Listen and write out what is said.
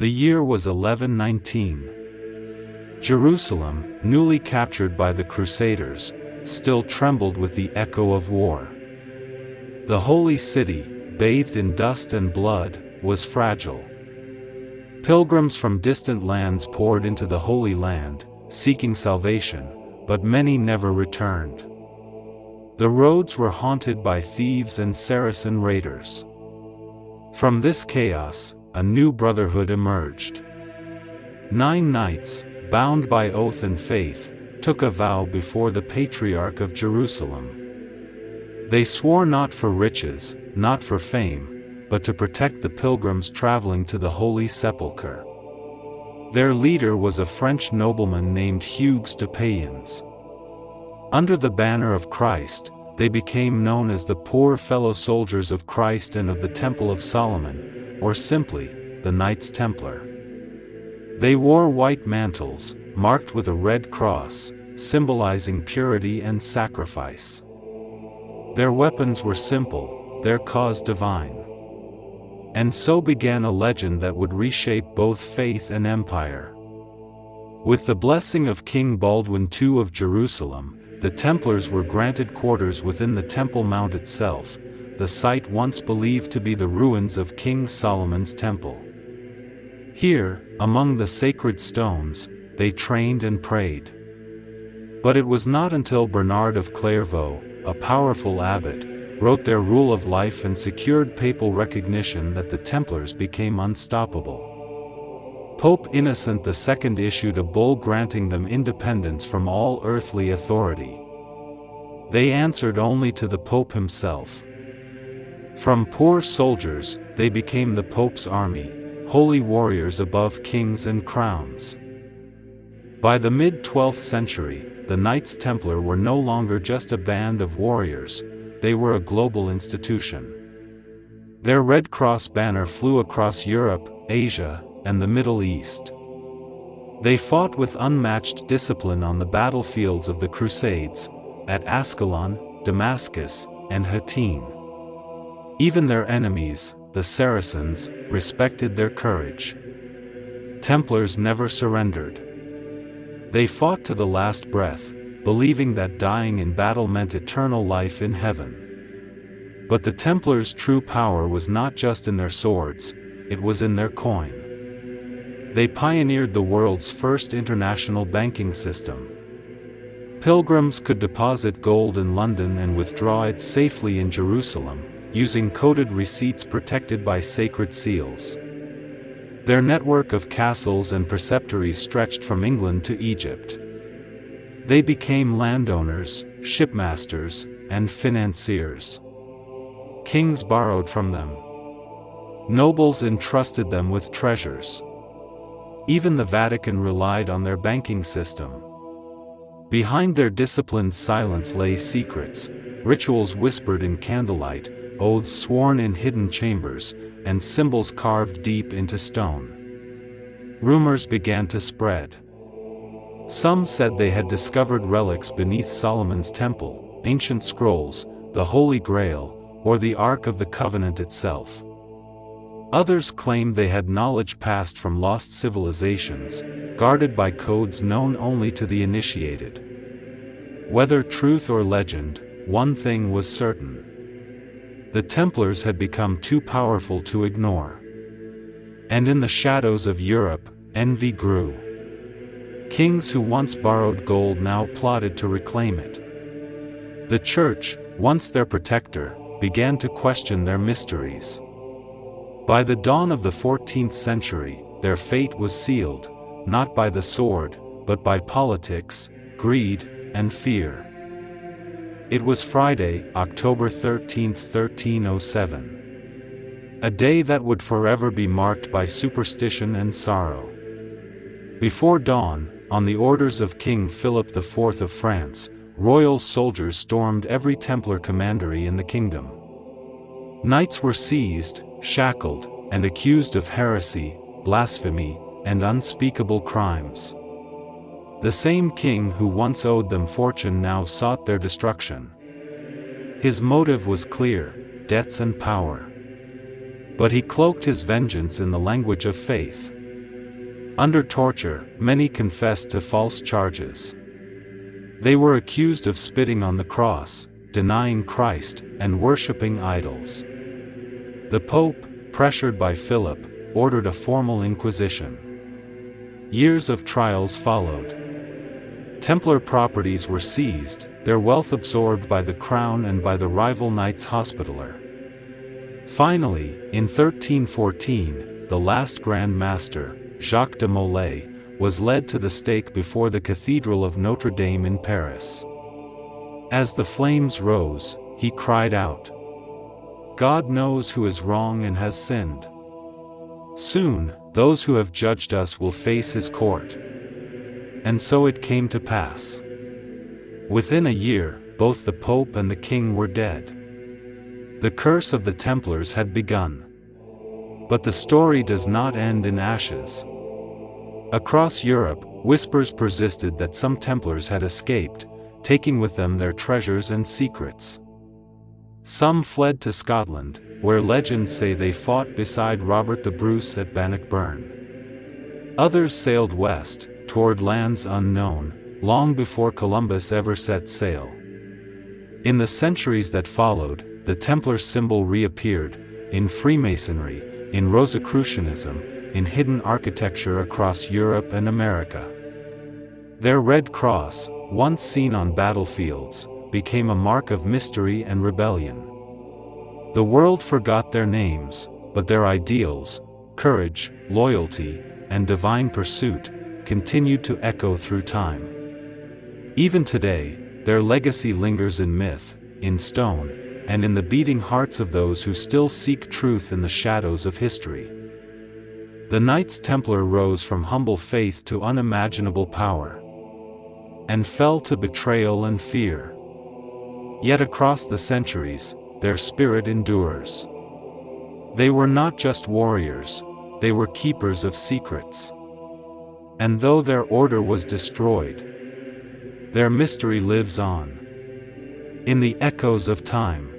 The year was 1119. Jerusalem, newly captured by the Crusaders, still trembled with the echo of war. The holy city, bathed in dust and blood, was fragile. Pilgrims from distant lands poured into the Holy Land, seeking salvation, but many never returned. The roads were haunted by thieves and Saracen raiders. From this chaos, a new brotherhood emerged. 9 knights, bound by oath and faith, took a vow before the Patriarch of Jerusalem. They swore not for riches, not for fame, but to protect the pilgrims traveling to the Holy Sepulchre. Their leader was a French nobleman named Hugues de Payens. Under the banner of Christ, they became known as the Poor Fellow Soldiers of Christ and of the Temple of Solomon, or simply, the Knights Templar. They wore white mantles, marked with a red cross, symbolizing purity and sacrifice. Their weapons were simple, their cause divine. And so began a legend that would reshape both faith and empire. With the blessing of King Baldwin II of Jerusalem, the Templars were granted quarters within the Temple Mount itself, the site once believed to be the ruins of King Solomon's temple. Here, among the sacred stones, they trained and prayed. But it was not until Bernard of Clairvaux, a powerful abbot, wrote their rule of life and secured papal recognition that the Templars became unstoppable. Pope Innocent II issued a bull granting them independence from all earthly authority. They answered only to the Pope himself. From poor soldiers, they became the Pope's army, holy warriors above kings and crowns. By the mid-12th century, the Knights Templar were no longer just a band of warriors, they were a global institution. Their Red Cross banner flew across Europe, Asia, and the Middle East. They fought with unmatched discipline on the battlefields of the Crusades, at Ascalon, Damascus, and Hattin. Even their enemies, the Saracens, respected their courage. Templars never surrendered. They fought to the last breath, believing that dying in battle meant eternal life in heaven. But the Templars' true power was not just in their swords, it was in their coin. They pioneered the world's first international banking system. Pilgrims could deposit gold in London and withdraw it safely in Jerusalem, using coded receipts protected by sacred seals. Their network of castles and preceptories stretched from England to Egypt. They became landowners, shipmasters, and financiers. Kings borrowed from them. Nobles entrusted them with treasures. Even the Vatican relied on their banking system. Behind their disciplined silence lay secrets, rituals whispered in candlelight, oaths sworn in hidden chambers, and symbols carved deep into stone. Rumors began to spread. Some said they had discovered relics beneath Solomon's temple, ancient scrolls, the Holy Grail, or the Ark of the Covenant itself. Others claimed they had knowledge passed from lost civilizations, guarded by codes known only to the initiated. Whether truth or legend, one thing was certain. The Templars had become too powerful to ignore. And in the shadows of Europe, envy grew. Kings who once borrowed gold now plotted to reclaim it. The Church, once their protector, began to question their mysteries. By the dawn of the 14th century, their fate was sealed, not by the sword, but by politics, greed, and fear. It was Friday, October 13, 1307. A day that would forever be marked by superstition and sorrow. Before dawn, on the orders of King Philip IV of France, royal soldiers stormed every Templar commandery in the kingdom. Knights were seized, shackled, and accused of heresy, blasphemy, and unspeakable crimes. The same king who once owed them fortune now sought their destruction. His motive was clear: debts and power. But he cloaked his vengeance in the language of faith. Under torture, many confessed to false charges. They were accused of spitting on the cross, denying Christ, and worshipping idols. The Pope, pressured by Philip, ordered a formal inquisition. Years of trials followed. Templar properties were seized, their wealth absorbed by the crown and by the rival Knights Hospitaller. Finally, in 1314, the last Grand Master, Jacques de Molay, was led to the stake before the Cathedral of Notre Dame in Paris. As the flames rose, he cried out, "God knows who is wrong and has sinned. Soon, those who have judged us will face his court." And so it came to pass. Within a year, both the Pope and the King were dead. The curse of the Templars had begun. But the story does not end in ashes. Across Europe, whispers persisted that some Templars had escaped, taking with them their treasures and secrets. Some fled to Scotland, where legends say they fought beside Robert the Bruce at Bannockburn. Others sailed west, toward lands unknown, long before Columbus ever set sail. In the centuries that followed, the Templar symbol reappeared, in Freemasonry, in Rosicrucianism, in hidden architecture across Europe and America. Their red cross, once seen on battlefields, became a mark of mystery and rebellion. The world forgot their names, but their ideals, courage, loyalty, and divine pursuit, continued to echo through time. Even today, their legacy lingers in myth, in stone, and in the beating hearts of those who still seek truth in the shadows of history. The Knights Templar rose from humble faith to unimaginable power, and fell to betrayal and fear. Yet across the centuries, their spirit endures. They were not just warriors, they were keepers of secrets. And though their order was destroyed, their mystery lives on, in the echoes of time.